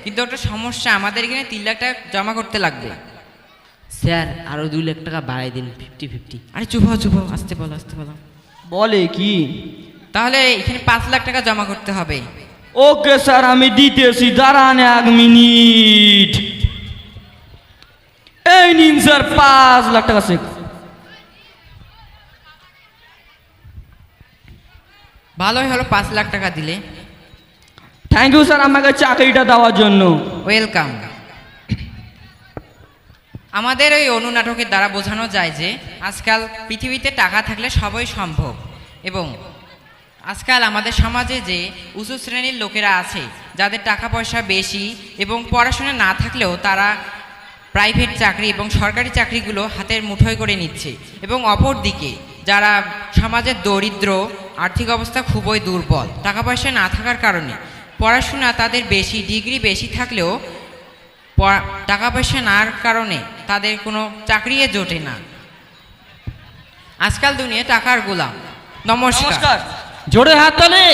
কিন্তু একটা সমস্যা, আমাদের এখানে 3 লাখ টাকা জমা করতে লাগবে। স্যার আরো 2 লাখ টাকা বাড়াই দিন, 50-50। আরে চুপ হও, চুপ হও, আসতে বলো, আসতে বলো। বলে কি? তাহলে এখানে 5 লাখ টাকা জমা করতে হবে। ওকে স্যার, আমি দিতেছি, দাঁড়ান 1 মিনিট। এই নিন স্যার 5 লাখ টাকা চেক। ভালোই হলো 5 লাখ টাকা দিলে। থ্যাংক ইউ স্যার আমাকে চাকরিটা দেওয়ার জন্য। ওয়েলকাম। আমাদের ওই অনুনাটকের দ্বারা বোঝানো যায় যে আজকাল পৃথিবীতে টাকা থাকলে সবই সম্ভব, এবং আজকাল আমাদের সমাজে যে উঁচু শ্রেণীর লোকেরা আছে যাদের টাকা পয়সা বেশি এবং পড়াশোনা না থাকলেও তারা প্রাইভেট চাকরি এবং সরকারি চাকরিগুলো হাতের মুঠোয় করে নিচ্ছে, এবং অপরদিকে যারা সমাজের দরিদ্র, আর্থিক অবস্থা খুবই দুর্বল, টাকা পয়সা না থাকার কারণে পড়াশোনা তাদের বেশি, ডিগ্রি বেশি থাকলেও টাকা পয়সা নার কারণে তাদের কোনো চাকরিয়ে জোটে না। আজকাল দুনিয়া টাকার গোলাম। নমস্কার। জোরে হাত তালি।